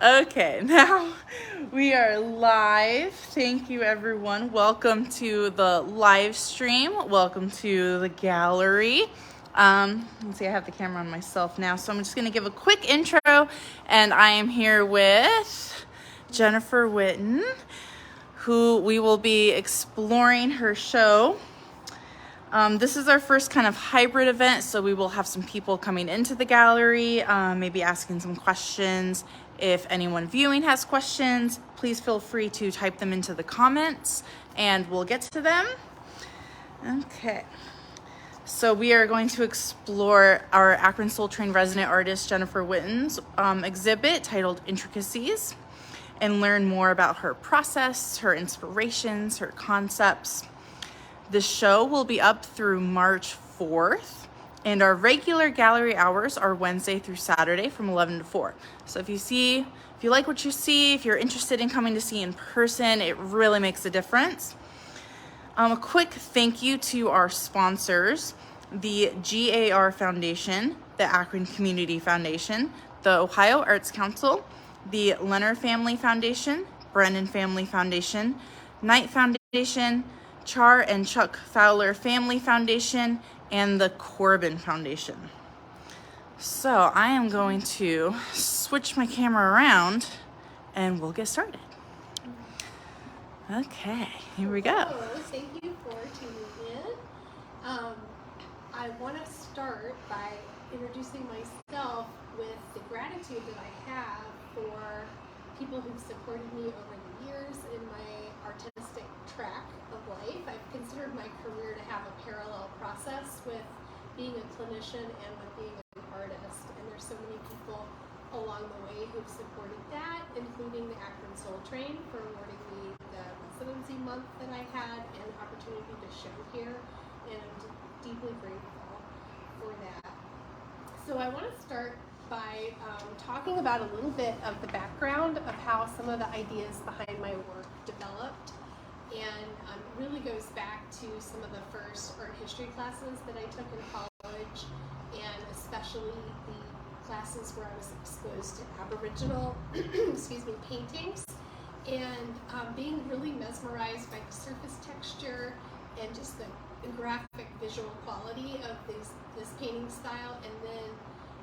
Okay, now we are live. Thank you, everyone. Welcome to the live stream. Welcome to the gallery. Let's see, I have the camera on myself now, so I'm just going to give a quick intro. And I am here with Jennifer Whitten, who we will be exploring her show. This is our first kind of hybrid event, so we will have some people coming into the gallery, maybe asking some questions. If anyone viewing has questions, please feel free to type them into the comments and we'll get to them. Okay, so we are going to explore our Akron Soul Train resident artist Jennifer Whitten's exhibit titled Intricacies and learn more about her process, her inspirations, her concepts. The show will be up through March 4th, and our regular gallery hours are Wednesday through Saturday from 11 to 4. So if you like what you see, if you're interested in coming to see in person, it really makes a difference. A quick thank you to our sponsors, the GAR Foundation, the Akron Community Foundation, the Ohio Arts Council, the Leonard Family Foundation, Brennan Family Foundation, Knight Foundation, Char and Chuck Fowler Family Foundation, and the Corbin Foundation. So I am going to switch my camera around and we'll get started. Okay, here we go. Hello, thank you for tuning in. I want to start by introducing myself with the gratitude that I have for people who've supported me over the years in my artistic track of life. I've considered my career to have a parallel process with being a clinician and with being an artist, and there's so many people along the way who've supported that, including the Akron Soul Train for awarding me the residency month that I had and the opportunity to show here, and I'm deeply grateful for that. So I want to start by talking about a little bit of the background of how some of the ideas behind my work developed, and really goes back to some of the first art history classes that I took in college, and especially the classes where I was exposed to Aboriginal paintings, and being really mesmerized by the surface texture and just the graphic visual quality of this painting style, and then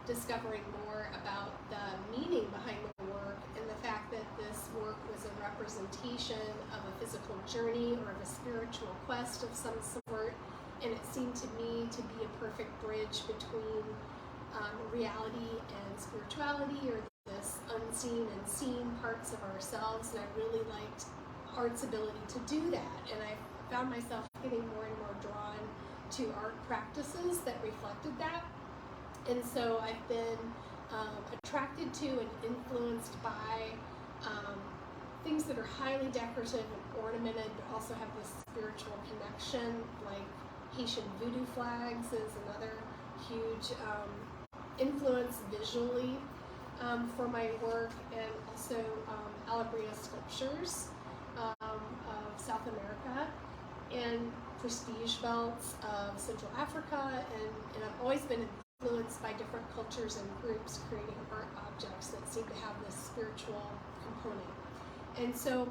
discovering more about the meaning behind the work and the fact that this work was a representation of a physical journey or of a spiritual quest of some sort, and it seemed to me to be a perfect bridge between reality and spirituality, or this unseen and seen parts of ourselves, and I really liked art's ability to do that, and I found myself getting more and more drawn to art practices that reflected that. And so I've been attracted to and influenced by things that are highly decorative and ornamented, but also have this spiritual connection, like Haitian voodoo flags is another huge influence visually for my work, and also Alabria sculptures of South America, and prestige belts of Central Africa, and I've always been influenced by different cultures and groups creating art objects that seem to have this spiritual component. And so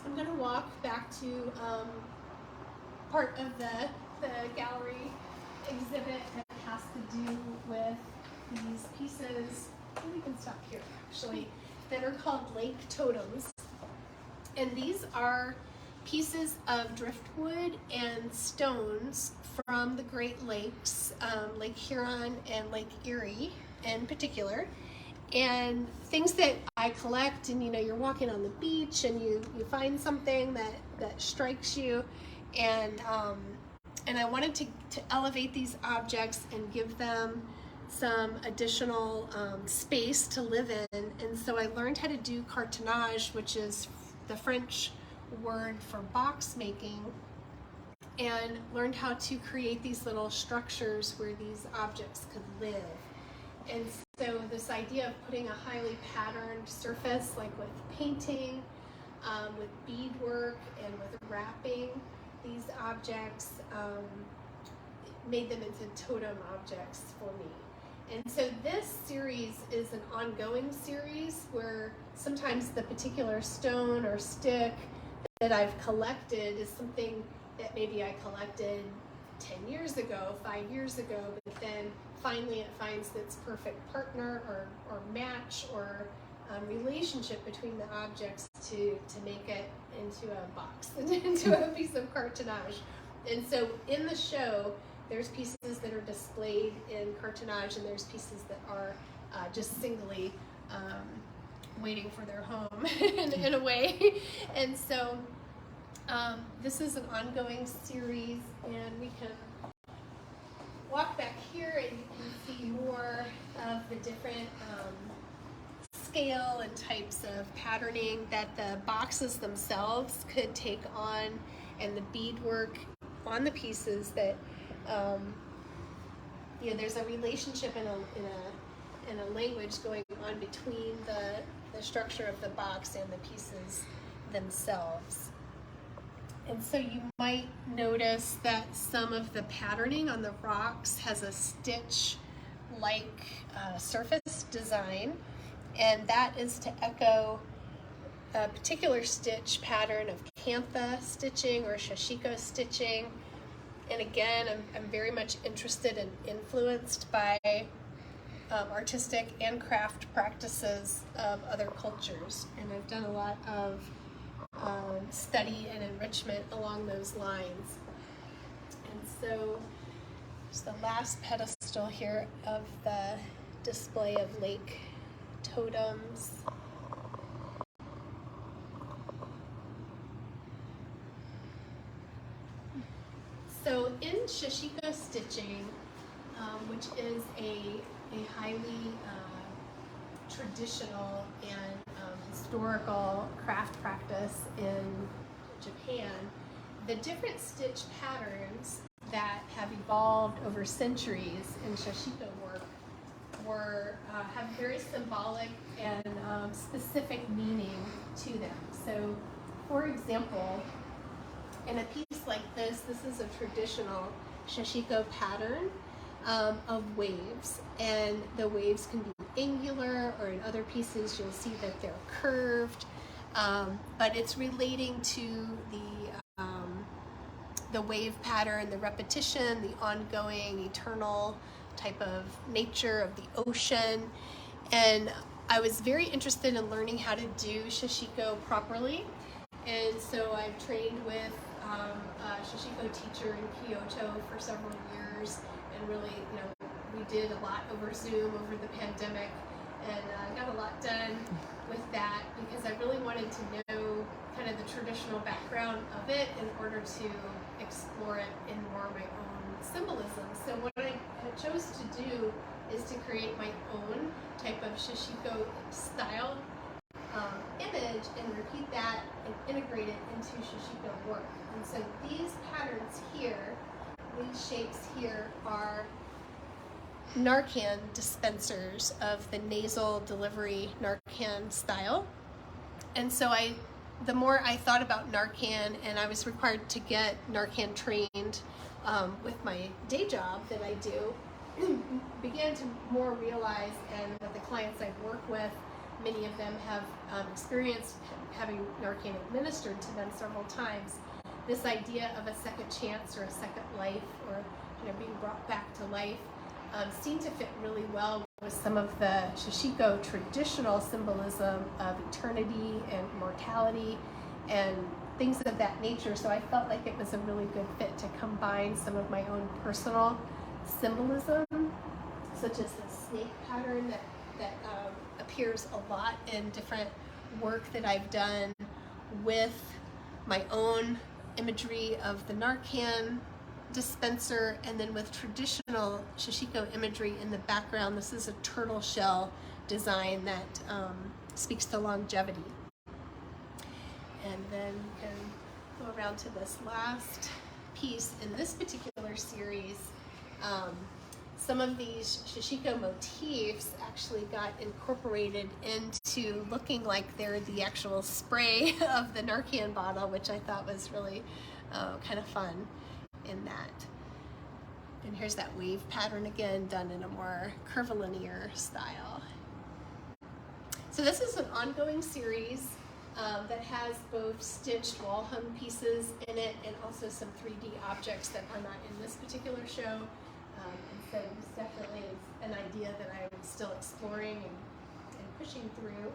I'm going to walk back to part of the gallery exhibit that has to do with these pieces, we can stop here actually, that are called lake totems. And these are pieces of driftwood and stones from the Great Lakes, Lake Huron and Lake Erie in particular, and things that I collect. And you're walking on the beach and you find something that strikes you, and I wanted to elevate these objects and give them some additional space to live in. And so I learned how to do cartonnage, which is the French word for box making, and learned how to create these little structures where these objects could live. And so this idea of putting a highly patterned surface, like with painting, with beadwork, and with wrapping these objects, made them into totem objects for me. And so this series is an ongoing series where sometimes the particular stone or stick that I've collected is something that maybe I collected 10 years ago, 5 years ago, but then finally it finds its perfect partner or match or relationship between the objects to make it into a box, into a piece of cartonnage. And so in the show, there's pieces that are displayed in cartonnage, and there's pieces that are just singly waiting for their home in a way. And so this is an ongoing series, and we can walk back here and you can see more of the different scale and types of patterning that the boxes themselves could take on, and the beadwork on the pieces that there's a relationship in a language going on between the structure of the box and the pieces themselves. And so you might notice that some of the patterning on the rocks has a stitch-like surface design, and that is to echo a particular stitch pattern of cantha stitching or shashiko stitching. And again, I'm very much interested and influenced by artistic and craft practices of other cultures, and I've done a lot of study and enrichment along those lines. And so there's the last pedestal here of the display of lake totems. So in shashiko stitching, which is a highly traditional and historical craft practice in Japan, the different stitch patterns that have evolved over centuries in shashiko work have very symbolic and specific meaning to them. So, for example, in a piece like this is a traditional shashiko pattern of waves, and the waves can be angular, or in other pieces you'll see that they're curved, but it's relating to the wave pattern, the repetition, the ongoing, eternal type of nature of the ocean. And I was very interested in learning how to do shashiko properly, and so I've trained with a shashiko teacher in Kyoto for several years, and really, we did a lot over Zoom over the pandemic, and got a lot done with that because I really wanted to know kind of the traditional background of it in order to explore it in more of my own symbolism. So what I chose to do is to create my own type of shashiko style image and repeat that and integrate it into shashiko work. And so these patterns here, these shapes here, are Narcan dispensers of the nasal delivery Narcan style. And so the more I thought about Narcan, and I was required to get Narcan trained with my day job that I do, began to more realize, and with the clients I work with, many of them have experienced having Narcan administered to them several times, this idea of a second chance or a second life, or being brought back to life, seemed to fit really well with some of the shashiko traditional symbolism of eternity and mortality and things of that nature. So I felt like it was a really good fit to combine some of my own personal symbolism, such as the snake pattern that appears a lot in different work that I've done, with my own imagery of the Narcan dispenser, and then with traditional shashiko imagery in the background. This is a turtle shell design that speaks to longevity. And then we can go around to this last piece in this particular series. Some of these shashiko motifs actually got incorporated into looking like they're the actual spray of the Narcan bottle, which I thought was really kind of fun in that. And here's that wave pattern again, done in a more curvilinear style. So this is an ongoing series that has both stitched wall hung pieces in it and also some 3D objects that are not in this particular show. And so this definitely is an idea that I'm still exploring and pushing through.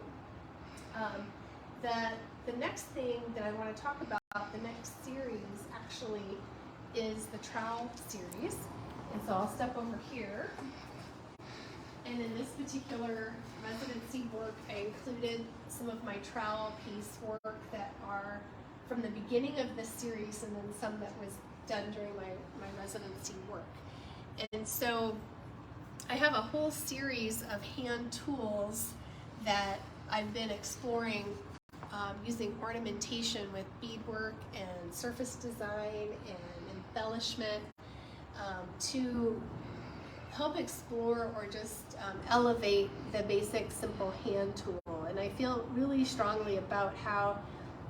The next thing that I want to talk about, the next series actually, is the trowel series. And so I'll step over here. And in this particular residency work, I included some of my trowel piece work that are from the beginning of this series, and then some that was done during my residency work. And so I have a whole series of hand tools that I've been exploring using ornamentation with beadwork and surface design and embellishment to help explore or just elevate the basic simple hand tool. And I feel really strongly about how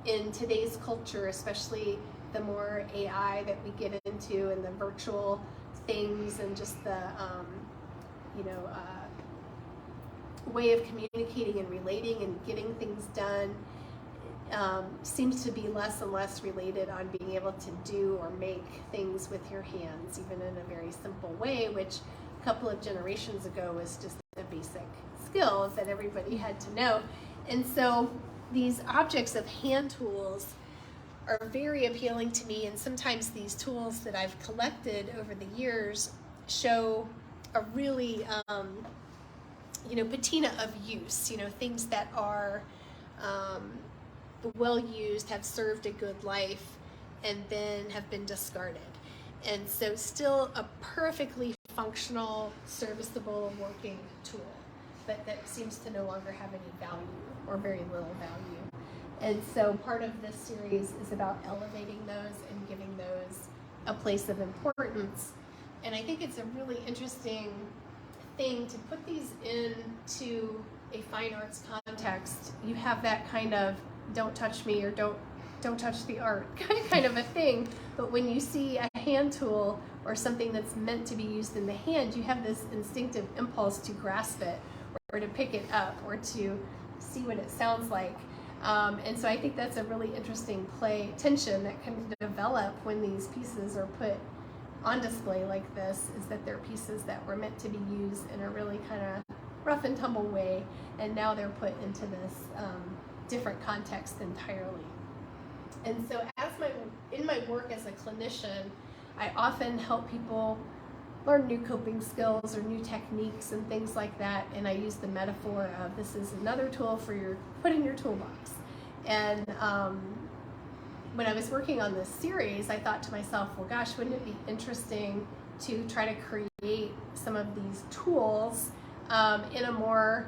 in today's culture, especially the more AI that we get into and the virtual things and just the way of communicating and relating and getting things done seems to be less and less related on being able to do or make things with your hands, even in a very simple way, which a couple of generations ago was just a basic skill that everybody had to know. And so these objects of hand tools are very appealing to me, and sometimes these tools that I've collected over the years show a really patina of use, things that are well used, have served a good life, and then have been discarded. And so still a perfectly functional, serviceable, working tool, but that seems to no longer have any value or very little value. And so part of this series is about elevating those and giving those a place of importance. And I think it's a really interesting thing to put these into a fine arts context. You have that kind of don't touch me or don't touch the art kind of a thing. But when you see a hand tool or something that's meant to be used in the hand, you have this instinctive impulse to grasp it or to pick it up or to see what it sounds like. And so I think that's a really interesting tension that can develop when these pieces are put on display like this, is that they're pieces that were meant to be used in a really kind of rough and tumble way, and now they're put into this different context entirely. And so in my work as a clinician, I often help people learn new coping skills or new techniques and things like that, and I use the metaphor of this is another tool for put in your toolbox. And when I was working on this series, I thought to myself, well gosh, wouldn't it be interesting to try to create some of these tools in a more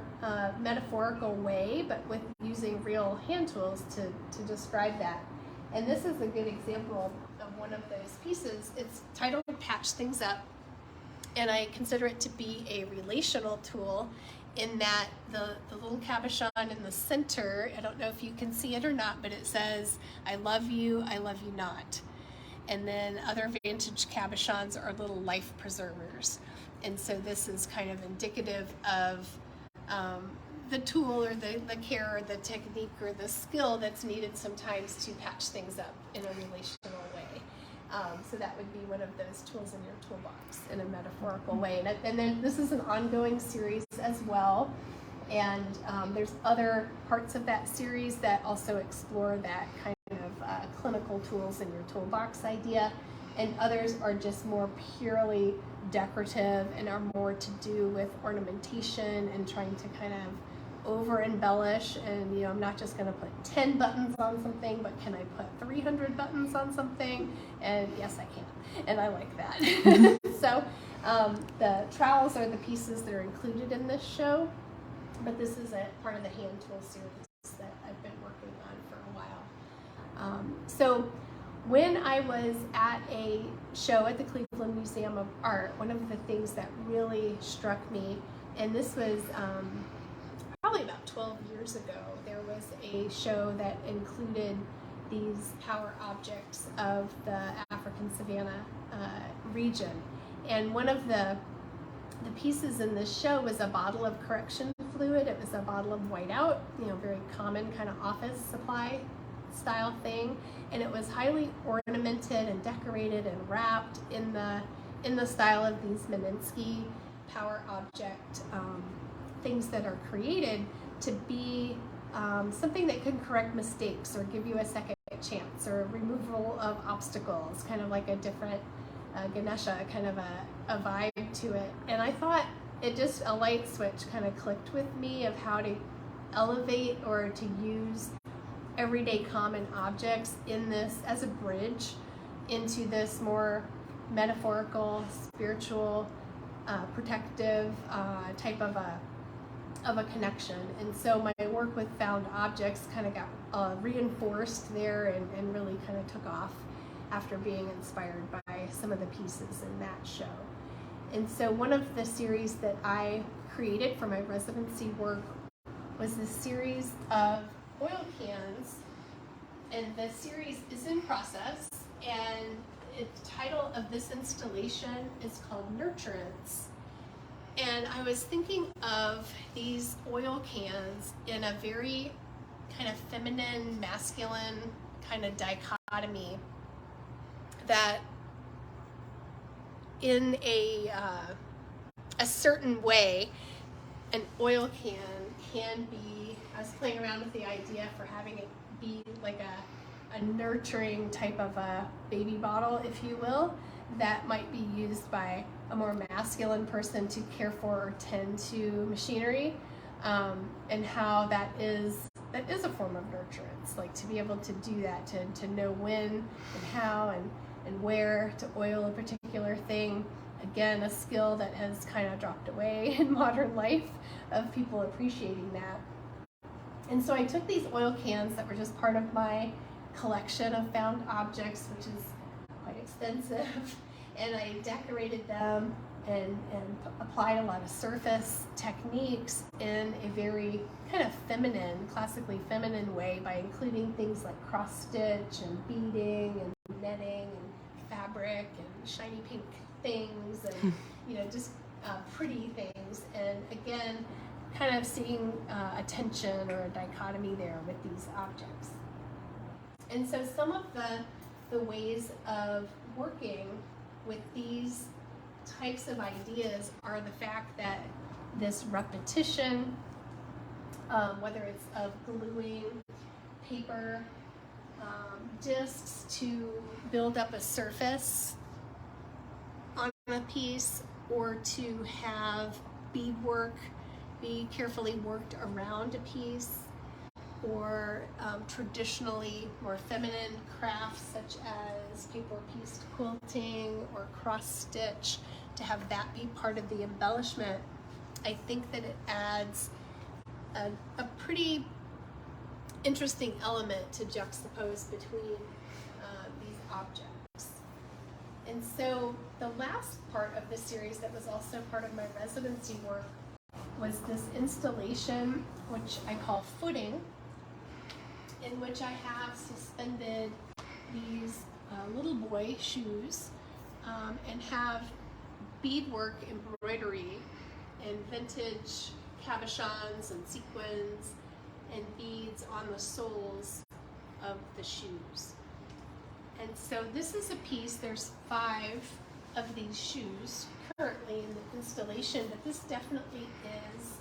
metaphorical way, but with using real hand tools to describe that. And this is a good example of one of those pieces. It's titled Patch Things Up, and I consider it to be a relational tool in that the little cabochon in the center, I don't know if you can see it or not, but it says, I love you not. And then other vintage cabochons are little life preservers. And so this is kind of indicative of the tool or the care or the technique or the skill that's needed sometimes to patch things up in a relational way. So that would be one of those tools in your toolbox in a metaphorical way. And then this is an ongoing series as well. And there's other parts of that series that also explore that kind of clinical tools in your toolbox idea. And others are just more purely decorative and are more to do with ornamentation and trying to kind of over embellish. And I'm not just going to put 10 buttons on something, but can I put 300 buttons on something? And yes, I can, and I like that. So the trowels are the pieces that are included in this show, but this is a part of the hand tool series that I've been working on for a while. So when I was at a show at the Cleveland Museum of Art, one of the things that really struck me, and this was probably about 12 years ago, there was a show that included these power objects of the African Savannah region. And one of the pieces in this show was a bottle of correction fluid. It was a bottle of whiteout, very common kind of office supply style thing. And it was highly ornamented and decorated and wrapped in the style of these Meninsky power object things that are created to be something that can correct mistakes or give you a second chance or removal of obstacles, kind of like a different Ganesha, kind of a vibe to it. And I thought a light switch kind of clicked with me of how to elevate or to use everyday common objects in this as a bridge into this more metaphorical, spiritual, protective type of a connection. And so my work with found objects kind of got reinforced there and really kind of took off after being inspired by some of the pieces in that show. And so one of the series that I created for my residency work was this series of oil cans, and the series is in process, and the title of this installation is called Nurturance. And I was thinking of these oil cans in a very kind of feminine, masculine kind of dichotomy, that in a certain way, an oil can be, I was playing around with the idea for having it be like a nurturing type of a baby bottle, if you will, that might be used by a more masculine person to care for or tend to machinery, and how that is a form of nurturance, like to be able to do that, to know when and how and where to oil a particular thing. Again, a skill that has kind of dropped away in modern life of people appreciating that. And so I took these oil cans that were just part of my collection of found objects, which is quite extensive, and I decorated them and applied a lot of surface techniques in a very kind of feminine, classically feminine way, by including things like cross stitch and beading and netting and fabric and shiny pink things and just pretty things. And again, kind of seeing a tension or a dichotomy there with these objects. And so some of the ways of working with these types of ideas are the fact that this repetition, whether it's of gluing paper discs to build up a surface on a piece, or to have beadwork be carefully worked around a piece, or traditionally more feminine crafts such as paper pieced quilting or cross stitch, to have that be part of the embellishment. I think that it adds a pretty interesting element to juxtapose between these objects. And so the last part of this series that was also part of my residency work was this installation, which I call Footing, in which I have suspended these little boy shoes and have beadwork embroidery and vintage cabochons and sequins and beads on the soles of the shoes. And so this is a piece, there's 5 of these shoes currently in the installation, but this definitely is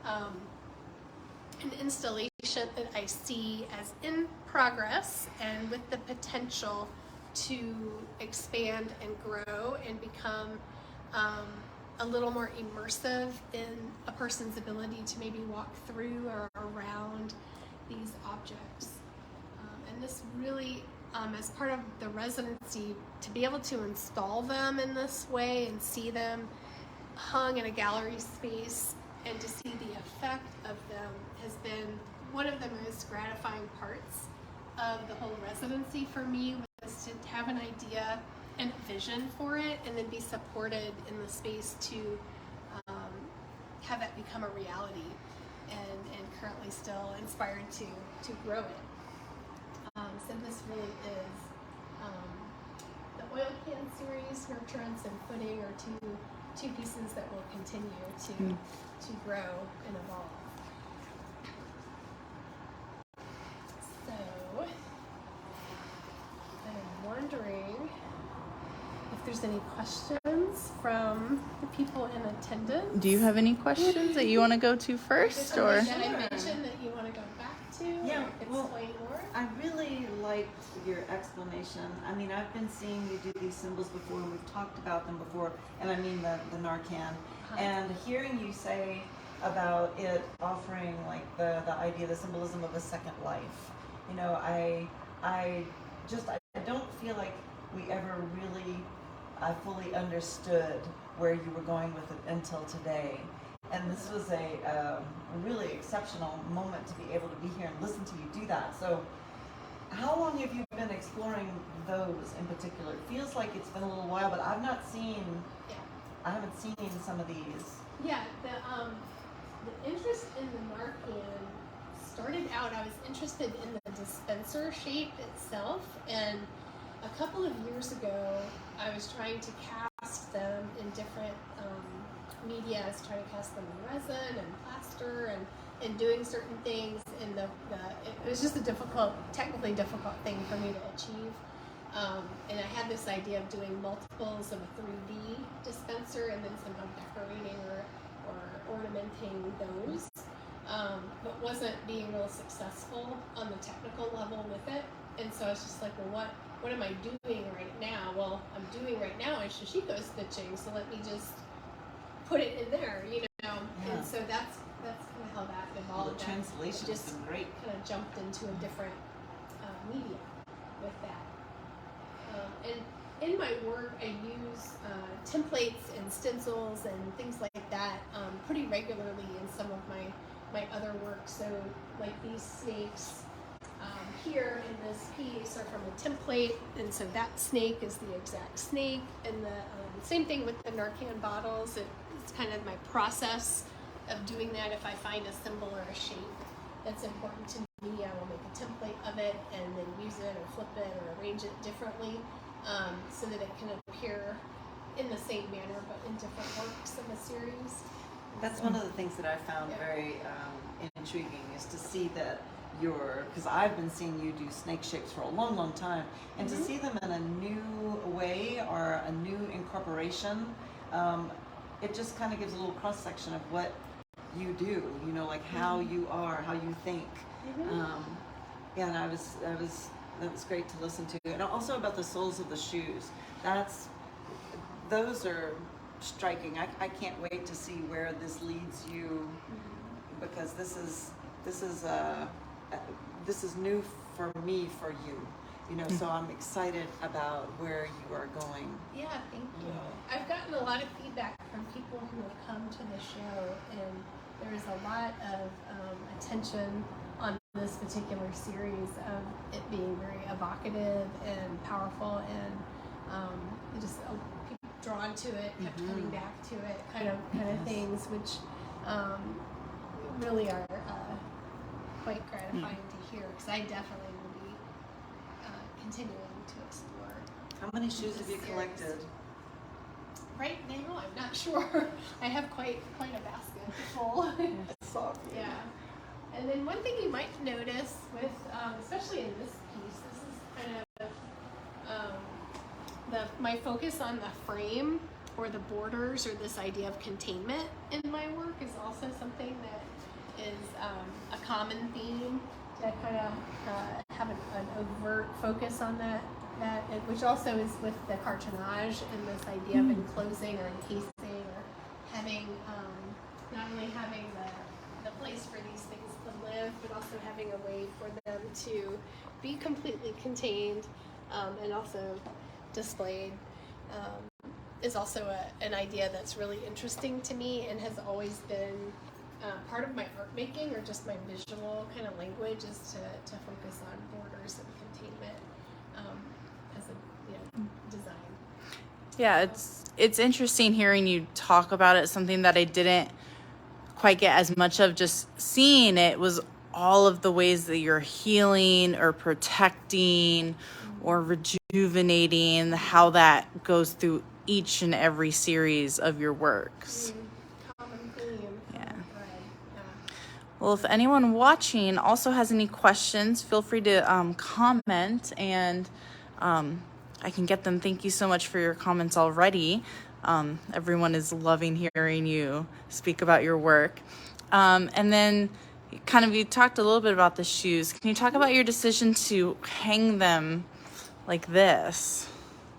an installation that I see as in progress and with the potential to expand and grow and become a little more immersive in a person's ability to maybe walk through or around these objects. And this really, as part of the residency, to be able to install them in this way and see them hung in a gallery space and to see the effect of them has been one of the most gratifying parts of the whole residency for me, was to have an idea and a vision for it and then be supported in the space to have that become a reality, and currently still inspired to grow it. So this really is the oil can series, Nurturance and Footing, are two pieces that will continue to grow and evolve. So I'm wondering if there's any questions from the people in attendance. Do you have any questions that you want to go to first, or? That I mentioned that you want to go back to? Yeah, well, explain more? I really liked your explanation. I mean, I've been seeing you do these symbols before, and we've talked about them before, and I mean the Narcan. And hearing you say about it offering like the idea, the symbolism of a second life. You know, I don't feel like we ever really fully understood where you were going with it until today. And this was a really exceptional moment to be able to be here and listen to you do that. So how long have you been exploring those in particular? It feels like it's been a little while, but I haven't seen some of these. Yeah, the interest in the Narcan started out, I was interested in the dispenser shape itself, and a couple of years ago I was trying to cast them in different media. I was trying to cast them in resin and plaster and doing certain things, and it was just a technically difficult thing for me to achieve. And I had this idea of doing multiples of a 3D dispenser and then somehow decorating or ornamenting those, but wasn't being real successful on the technical level with it. And so I was just like, well, what am I doing right now? Well, I'm doing right now is Shishiko stitching, so let me just put it in there, you know. Yeah. And so that's kind of how that evolved. The translation has been great. Kind of jumped into a different media with that. And in my work, I use templates and stencils and things like that pretty regularly in some of my other work. So like these snakes here in this piece are from a template, and so that snake is the exact snake. And the same thing with the Narcan bottles. It's kind of my process of doing that. If I find a symbol or a shape that's important to me, I will make a template of it and then use it or flip it or arrange it differently so that it can appear in the same manner but in different works of a series. That's one of the things that I found very intriguing, is to see that because I've been seeing you do snake shapes for a long, long time, and to see them in a new way or a new incorporation, it just kind of gives a little cross section of what you do, you know, like how you are, how you think. And that was great to listen to. And also about the soles of the shoes. Those are striking. I can't wait to see where this leads you, because this is new for me, for you. You know, so I'm excited about where you are going. Yeah, thank you. I've gotten a lot of feedback from people who have come to the show, and there's a lot of attention on this particular series of it being very evocative and powerful, and just people drawn to it, kept coming back to it, kind of things, which really are quite gratifying to hear, because I definitely will be continuing to explore. How many shoes have you collected? Right now, I'm not sure. I have quite a basket full. Yeah. And then one thing you might notice with, especially in this piece, this is kind of my focus on the frame or the borders, or this idea of containment in my work is also something that is a common theme, to kind of have an overt focus on that, which also is with the cartonnage and this idea of enclosing or encasing, or having, not only having the place for these things to live, but also having a way for them to be completely contained and also displayed, is also an idea that's really interesting to me, and has always been part of my art making, or just my visual kind of language, is to focus on borders and containment as a design. Yeah, it's interesting hearing you talk about it. Something that I didn't quite get as much of just seeing it was all of the ways that you're healing or protecting or rejuvenating, how that goes through each and every series of your works. Common theme. Yeah. Common thread. Yeah. Well, if anyone watching also has any questions, feel free to comment, and I can get them. Thank you so much for your comments already. Everyone is loving hearing you speak about your work. And then you talked a little bit about the shoes. Can you talk about your decision to hang them like this?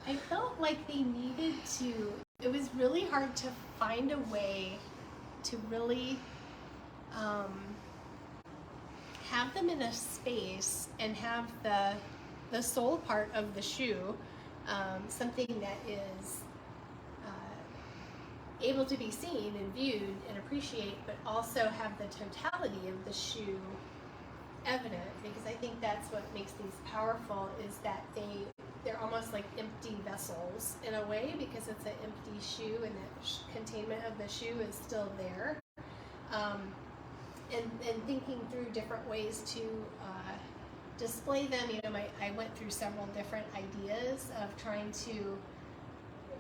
I felt like they needed to, it was really hard to find a way to really have them in a space and have the sole part of the shoe, something that is able to be seen and viewed and appreciate, but also have the totality of the shoe evident, because I think that's what makes these powerful, is that they're almost like empty vessels in a way, because it's an empty shoe and the containment of the shoe is still there. And thinking through different ways to display them, I went through several different ideas of trying to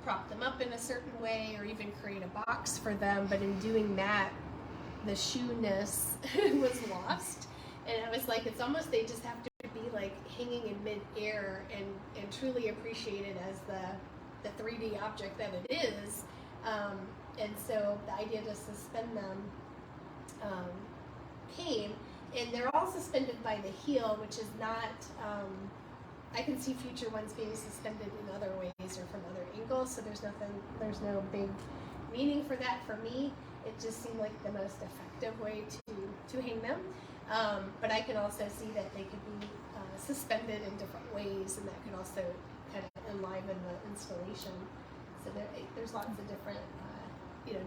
prop them up in a certain way, or even create a box for them, but in doing that, the shoe-ness was lost. And I was like, it's almost, they just have to be like hanging in mid-air and truly appreciated as the 3D object that it is. And so the idea to suspend them came, and they're all suspended by the heel, which is not, I can see future ones being suspended in other ways or from other angles, so there's no big meaning for that for me. It just seemed like the most effective way to hang them. But I can also see that they could be suspended in different ways, and that could also kind of enliven the installation. So there's lots of different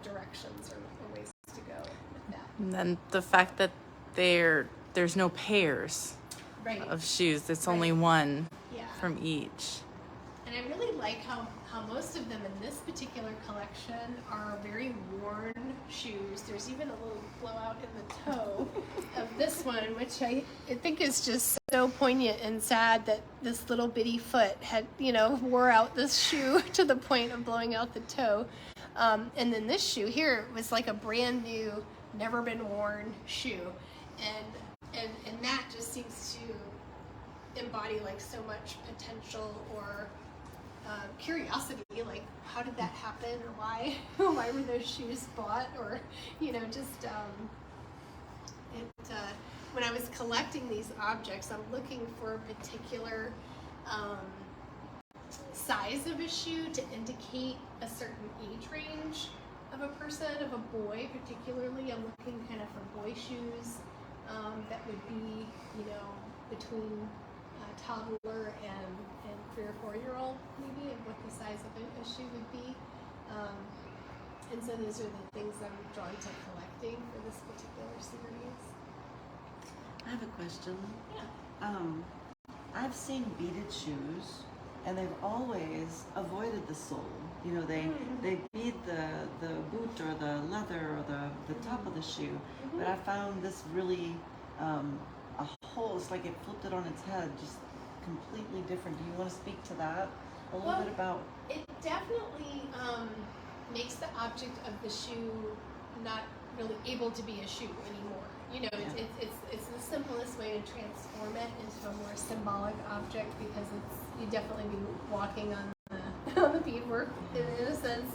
directions or ways to go with that. And then the fact that there's no pairs of shoes. It's only one from each. And I really like how most of them in this particular collection are very worn shoes. There's even a little blowout in the toe of this one, which I think is just so poignant and sad that this little bitty foot had, wore out this shoe to the point of blowing out the toe. And then this shoe here was like a brand new, never been worn shoe. And that just seems to embody like so much potential or curiosity, like how did that happen, or why were those shoes bought, or when I was collecting these objects, I'm looking for a particular size of a shoe to indicate a certain age range of a person, of a boy particularly. I'm looking kind of for boy shoes that would be, between toddler and 3 or 4-year-old, maybe, of what the size of a shoe would be. And so those are the things I'm drawn to collecting for this particular series. I have a question. Yeah. I've seen beaded shoes, and they've always avoided the sole. They bead the boot or the leather or the top of the shoe. But I found this really a whole, it's like it flipped it on its head, just completely different. Do you want to speak to that a little bit about? It definitely makes the object of the shoe not really able to be a shoe anymore. It's the simplest way to transform it into a more symbolic object, because you'd definitely be walking on the beadwork in a sense.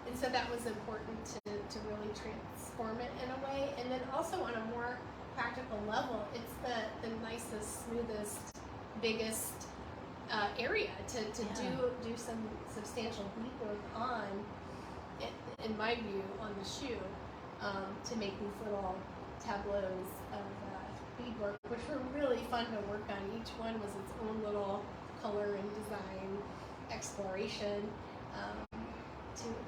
And so that was important to really transform it in a way. And then also on a more practical level, it's the nicest, smoothest, biggest area to do some substantial beadwork on, in my view, on the shoe, to make these little tableaus of beadwork, which were really fun to work on. Each one was its own little color and design exploration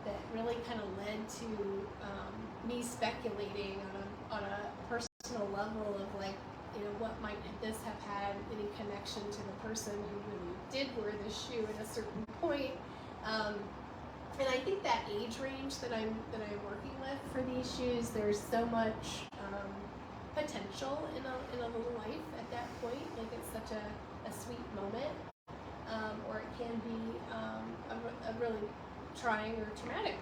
that really kind of led to me speculating on a personal level of what might this have had any connection to the person who really did wear this shoe at a certain point. And I think that age range that I'm working with for these shoes, there's so much potential in a little life at that point. Like it's such a sweet moment, or it can be a really trying or traumatic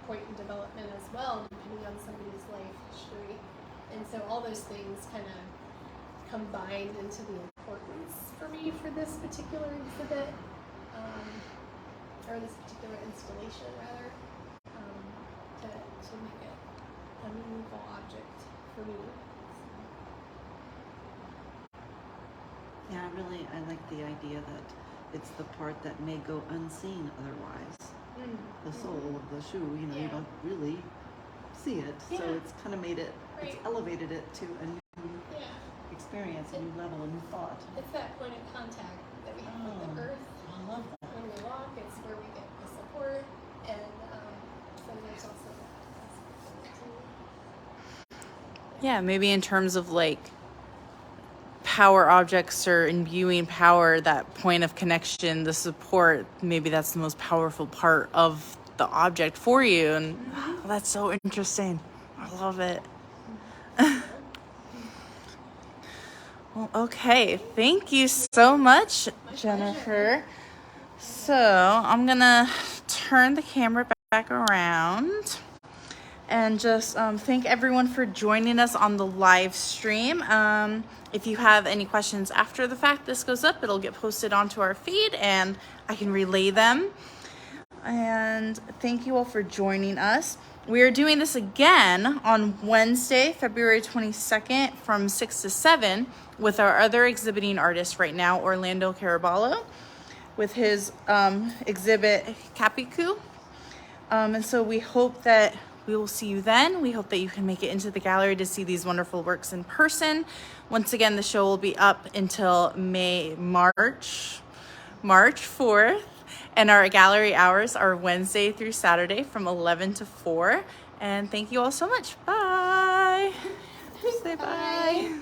point in development as well, depending on somebody's life history. And so all those things kind of combined into the importance for me for this particular exhibit, or this particular installation rather, to make it a meaningful object for me. Yeah, I like the idea that it's the part that may go unseen otherwise. The sole of the shoe, you know, you don't really see it. So it's kind of made it, it's elevated it to a new experience, a new level, a new thought. It's that point of contact that we have with the earth. I love that. When we walk, it's where we get the support, and so there's also that aspect of it too. Yeah, maybe in terms of like power objects or imbuing power, that point of connection, the support, maybe that's the most powerful part of the object for you. And that's so interesting. I love it. Well, okay. Thank you so much, Jennifer. So I'm going to turn the camera back around and just thank everyone for joining us on the live stream. If you have any questions after the fact this goes up, it'll get posted onto our feed and I can relay them. And thank you all for joining us. We are doing this again on Wednesday, February 22nd from 6 to 7 with our other exhibiting artist right now, Orlando Caraballo, with his exhibit Capicu. And so we hope that we will see you then. We hope that you can make it into the gallery to see these wonderful works in person. Once again, the show will be up until March 4th. And our gallery hours are Wednesday through Saturday from 11 to 4. And thank you all so much. Bye. Say bye.